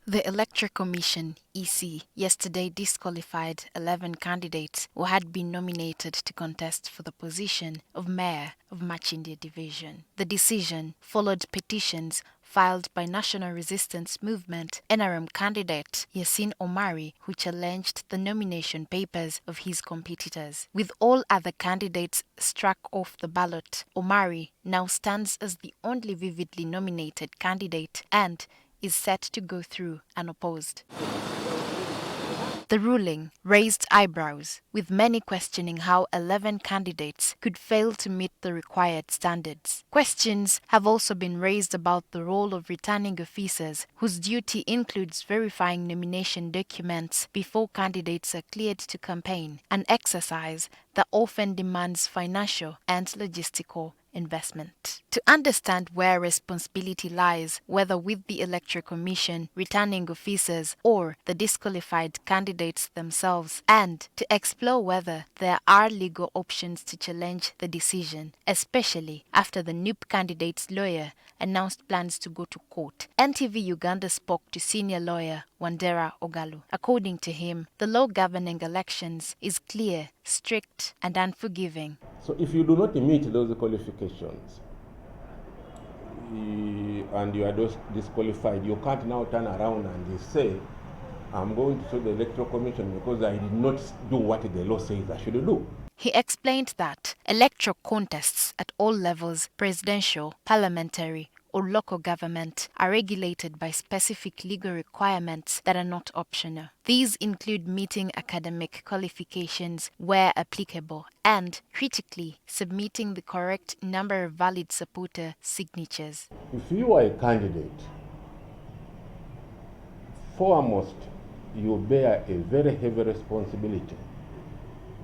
The Electoral Commission, EC, yesterday disqualified 11 candidates who had been nominated to contest for the position of Mayor of Makindye Division. The decision followed petitions filed by National Resistance Movement NRM candidate Yasin Omari, who challenged the nomination papers of his competitors. With all other candidates struck off the ballot, Omari now stands as the only vividly nominated candidate and is set to go through unopposed. The ruling raised eyebrows, with many questioning how 11 candidates could fail to meet the required standards. Questions have also been raised about the role of returning officers, whose duty includes verifying nomination documents before candidates are cleared to campaign, an exercise that often demands financial and logistical investment. To understand where responsibility lies, whether with the Electoral Commission, returning officers, or the disqualified candidates themselves, and to explore whether there are legal options to challenge the decision, especially after the NUP candidate's lawyer announced plans to go to court. NTV Uganda spoke to senior lawyer Wandera Ogalu. According to him, the law governing elections is clear, strict, and unforgiving. So if you do not meet those qualifications and you are disqualified, you can't now turn around and say, I'm going to sue the Electoral Commission because I did not do what the law says I should do. He explained that electoral contests at all levels, presidential, parliamentary, or local government, are regulated by specific legal requirements that are not optional. These include meeting academic qualifications where applicable and, critically, submitting the correct number of valid supporter signatures. If you are a candidate, foremost, you bear a very heavy responsibility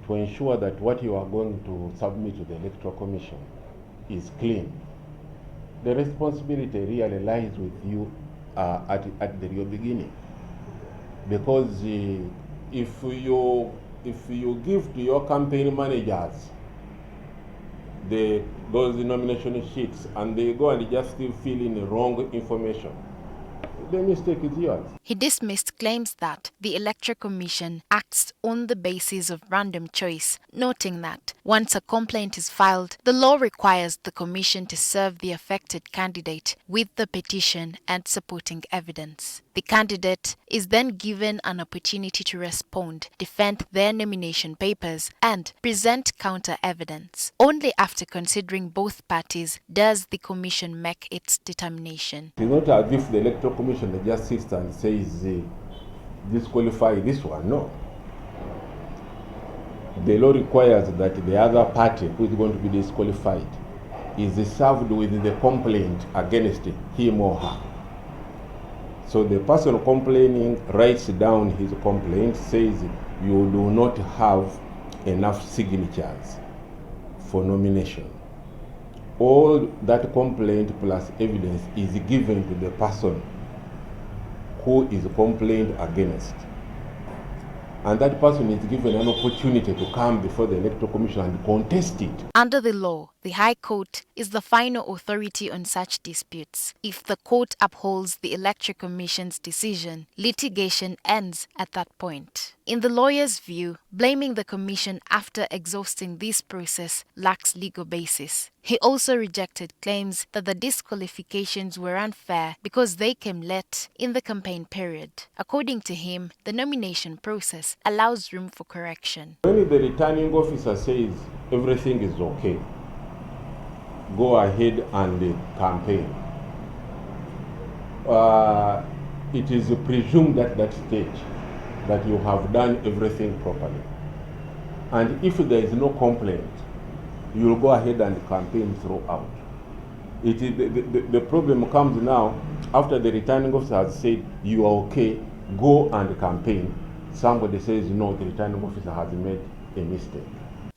to ensure that what you are going to submit to the Electoral Commission is clean. The responsibility really lies with you at the real beginning, because if you give to your campaign managers those nomination sheets and they go and just fill in the wrong information, the mistake is yours. He dismissed claims that the Electoral Commission acts on the basis of random choice, noting that once a complaint is filed, the law requires the Commission to serve the affected candidate with the petition and supporting evidence. The candidate is then given an opportunity to respond, defend their nomination papers, and present counter evidence. Only after considering both parties does the Commission make its determination. It's not as if the Electoral Commission just sits and says, disqualify this one. No. The law requires that the other party who is going to be disqualified is served with the complaint against him or her. So the person complaining writes down his complaint, says you do not have enough signatures for nomination. All that complaint plus evidence is given to the person who is complained against. And that person is given an opportunity to come before the Electoral Commission and contest it. Under the law, the High Court is the final authority on such disputes. If the court upholds the Electoral Commission's decision, litigation ends at that point. In the lawyer's view, blaming the Commission after exhausting this process lacks legal basis. He also rejected claims that the disqualifications were unfair because they came late in the campaign period. According to him, the nomination process allows room for correction. When the returning officer says everything is okay, go ahead and campaign, it is presumed at that stage that you have done everything properly. And if there is no complaint, you will go ahead and campaign throughout. It is the problem comes now after the returning officer has said you are okay, go and campaign. Somebody says no, the returning officer has made a mistake.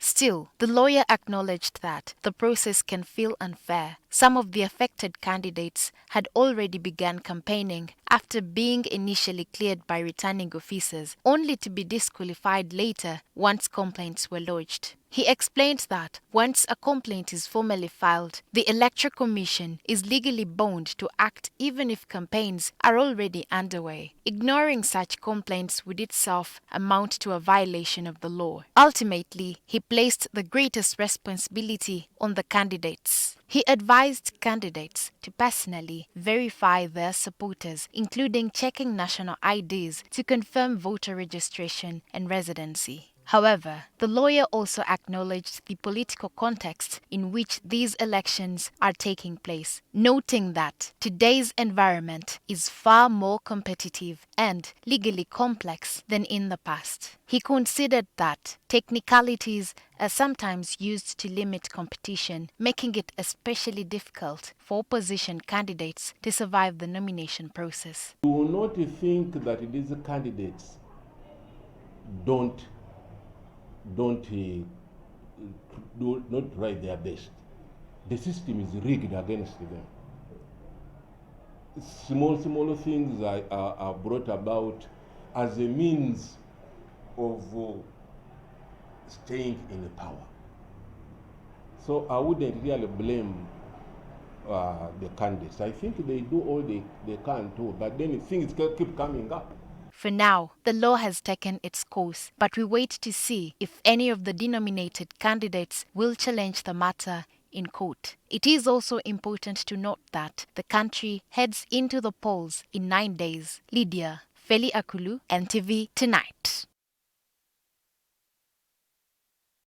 Still, the lawyer acknowledged that the process can feel unfair. Some of the affected candidates had already begun campaigning after being initially cleared by returning officers, only to be disqualified later once complaints were lodged. He explained that once a complaint is formally filed, the Electoral Commission is legally bound to act even if campaigns are already underway. Ignoring such complaints would itself amount to a violation of the law. Ultimately, he placed the greatest responsibility on the candidates. He advised candidates to personally verify their supporters, including checking national IDs to confirm voter registration and residency. However, the lawyer also acknowledged the political context in which these elections are taking place, noting that today's environment is far more competitive and legally complex than in the past. He considered that technicalities are sometimes used to limit competition, making it especially difficult for opposition candidates to survive the nomination process. Do not think that these candidates don't do not try their best. The system is rigged against them. Small things are brought about as a means of staying in power. So I wouldn't really blame the candidates. I think they do all they can too, but then things keep coming up. For now, the law has taken its course, but we wait to see if any of the denominated candidates will challenge the matter in court. It is also important to note that the country heads into the polls in 9 days. Lydia Feli Akulu, NTV Tonight.